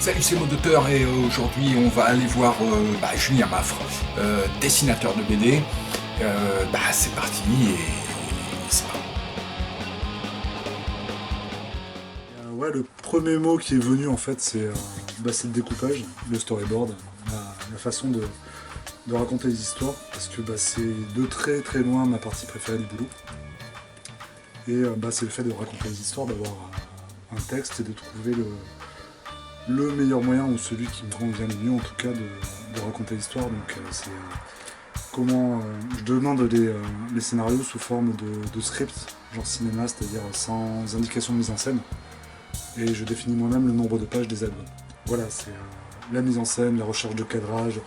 Salut, c'est Modoteur et aujourd'hui on va aller voir Julien Maffre, dessinateur de BD. C'est parti et c'est parti. Ouais, le premier mot qui est venu en fait c'est le découpage, le storyboard, la façon de raconter les histoires, parce que c'est de très très loin ma partie préférée du boulot. Et c'est le fait de raconter les histoires, d'avoir un texte et de trouver le meilleur moyen, ou celui qui me convient le mieux en tout cas, de raconter l'histoire. Donc c'est comment je demande les scénarios sous forme de script, genre cinéma, c'est-à-dire sans indication de mise en scène. Et je définis moi-même le nombre de pages des albums. Voilà, c'est la mise en scène, la recherche de cadrage,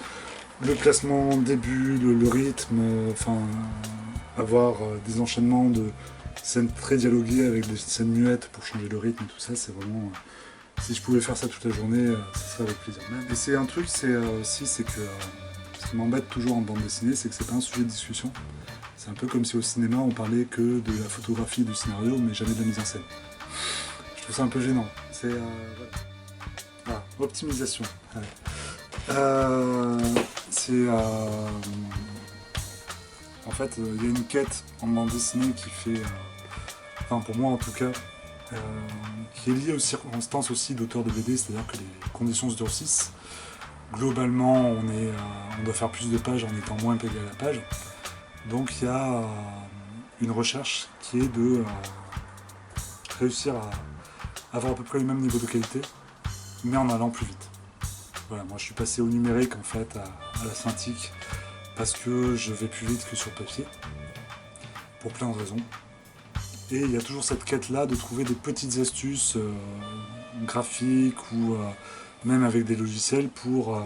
le placement début, le rythme, avoir des enchaînements de scènes très dialoguées avec des scènes muettes pour changer le rythme, tout ça, c'est vraiment... si je pouvais faire ça toute la journée, ça serait avec plaisir. Et c'est un truc, c'est que ce qui m'embête toujours en bande dessinée, c'est que c'est pas un sujet de discussion. C'est un peu comme si au cinéma on parlait que de la photographie et du scénario, mais jamais de la mise en scène. Je trouve ça un peu gênant. C'est optimisation. Ouais. En fait, il y a une quête en bande dessinée qui fait, pour moi en tout cas, qui est liée aux circonstances aussi d'auteur de BD, c'est-à-dire que les conditions se durcissent. Globalement, on doit faire plus de pages en étant moins payé à la page. Donc il y a une recherche qui est de réussir à avoir à peu près le même niveau de qualité, mais en allant plus vite. Voilà, moi je suis passé au numérique en fait, à la synthique, parce que je vais plus vite que sur papier, pour plein de raisons. Et il y a toujours cette quête-là de trouver des petites astuces graphiques ou même avec des logiciels pour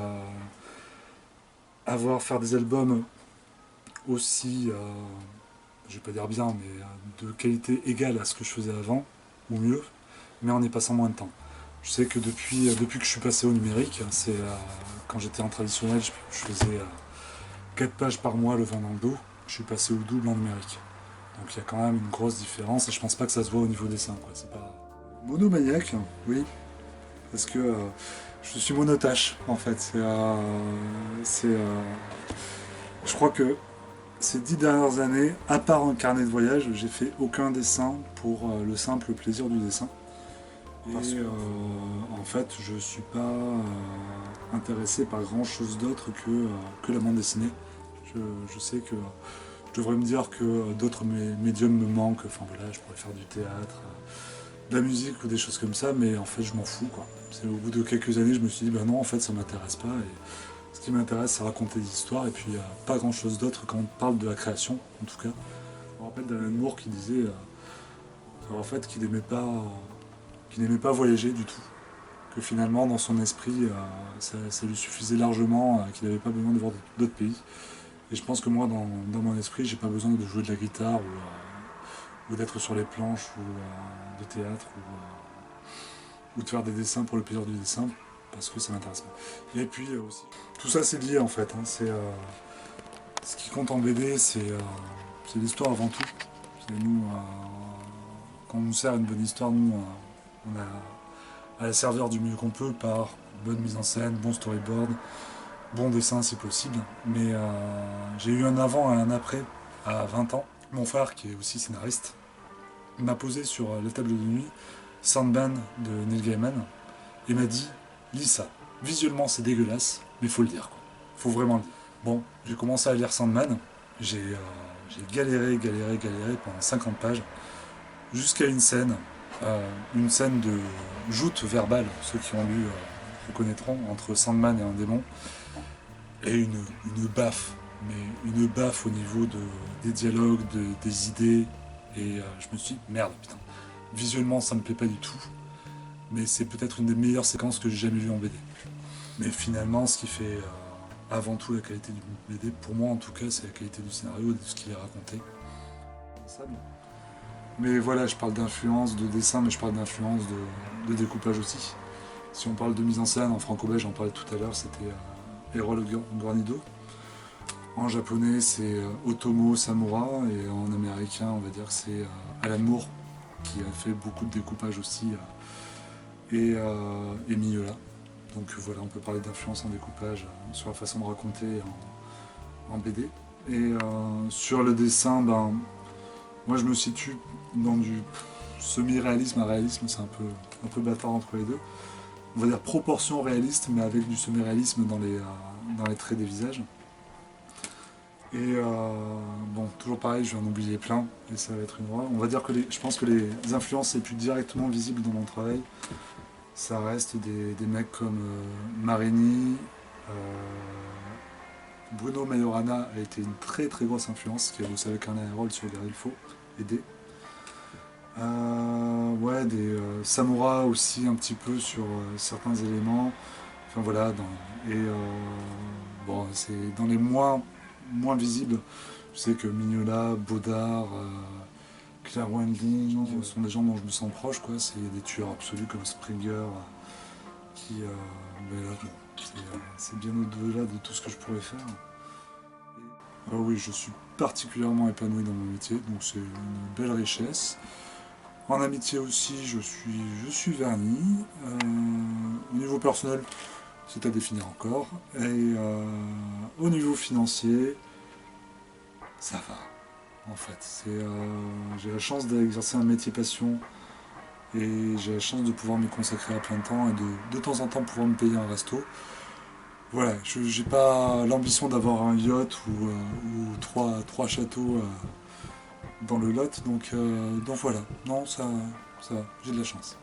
faire des albums aussi, je vais pas dire bien, mais de qualité égale à ce que je faisais avant, ou mieux, mais en y passant moins de temps. Je sais que depuis que je suis passé au numérique, c'est quand j'étais en traditionnel, je faisais 4 pages par mois le vent dans le dos, je suis passé au double en numérique. Donc il y a quand même une grosse différence et je pense pas que ça se voit au niveau dessin, quoi. C'est pas monomaniaque, oui, parce que je suis monotache en fait. Je crois que ces 10 dernières années, à part un carnet de voyage, j'ai fait aucun dessin pour le simple plaisir du dessin. Et en fait, je suis pas intéressé par grand chose d'autre que la bande dessinée. Je sais que je devrais me dire que d'autres médiums me manquent. Enfin voilà, je pourrais faire du théâtre, de la musique ou des choses comme ça, mais en fait, je m'en fous, quoi. C'est au bout de quelques années, je me suis dit, non, en fait, ça m'intéresse pas. Et ce qui m'intéresse, c'est raconter des histoires. Et puis, il n'y a pas grand chose d'autre quand on parle de la création, en tout cas. Je me rappelle d'Alan Moore qui disait en fait, qu'il n'aimait pas voyager du tout. Que finalement, dans son esprit, ça lui suffisait largement, qu'il n'avait pas besoin de voir d'autres pays. Et je pense que moi, dans mon esprit, j'ai pas besoin de jouer de la guitare ou d'être sur les planches ou de théâtre ou de faire des dessins pour le plaisir du dessin, parce que ça m'intéresse pas. Et puis aussi, tout ça c'est lié en fait. Ce qui compte en BD, c'est l'histoire avant tout. C'est nous, quand on nous sert une bonne histoire, nous, on a à la serveur du mieux qu'on peut par bonne mise en scène, bon storyboard, bon dessin si possible. Mais j'ai eu un avant et un après à 20 ans. Mon frère, qui est aussi scénariste, m'a posé sur la table de nuit Sandman de Neil Gaiman et m'a dit « Lis ça, visuellement c'est dégueulasse, mais faut le lire, quoi. Faut vraiment le lire. » Bon, j'ai commencé à lire Sandman, j'ai galéré pendant 50 pages, jusqu'à une scène de joute verbale, ceux qui ont lu reconnaîtront, entre Sandman et un démon, et une baffe, mais une baffe au niveau des dialogues, des idées, et je me suis dit, merde, putain, visuellement ça me plaît pas du tout, mais c'est peut-être une des meilleures séquences que j'ai jamais vues en BD. Mais finalement, ce qui fait avant tout la qualité du BD, pour moi en tout cas, c'est la qualité du scénario et de ce qu'il est raconté. Ça, bon. Mais voilà, je parle d'influence de dessin, mais je parle d'influence de découpage aussi. Si on parle de mise en scène, en franco-belge, j'en parlais tout à l'heure, c'était Erol Granido. En japonais, c'est Otomo Samura, et en américain, on va dire que c'est Alan Moore, qui a fait beaucoup de découpage aussi, et Mignola. Donc voilà, on peut parler d'influence en découpage sur la façon de raconter en BD. Et sur le dessin, moi je me situe dans du semi-réalisme à réalisme, c'est un peu bâtard entre les deux. On va dire proportion réaliste, mais avec du semi-réalisme dans les traits des visages. Et bon, toujours pareil, je vais en oublier plein, et ça va être une horreur. On va dire que je pense que les influences les plus directement visibles dans mon travail, ça reste des mecs comme Marini, Bruno Majorana a été une très très grosse influence, qui a bossé avec un rôle sur Gary Faux, aidé. Ouais, des Samura aussi un petit peu sur certains éléments. Enfin voilà, bon, c'est dans les moins visibles. Je sais que Mignola, Baudard, Claire Wendling sont des gens dont je me sens proche, quoi. C'est des tueurs absolus comme Springer, mais là, c'est bien au-delà de tout ce que je pourrais faire. Oui, je suis particulièrement épanoui dans mon métier, donc c'est une belle richesse. En amitié aussi, je suis verni. Au niveau personnel, c'est à définir encore. Et au niveau financier, ça va, en fait. J'ai la chance d'exercer un métier passion et j'ai la chance de pouvoir m'y consacrer à plein temps et de temps en temps pouvoir me payer un resto. Voilà, je n'ai pas l'ambition d'avoir un yacht ou trois châteaux dans le Lot, donc voilà. Non, ça va, j'ai de la chance.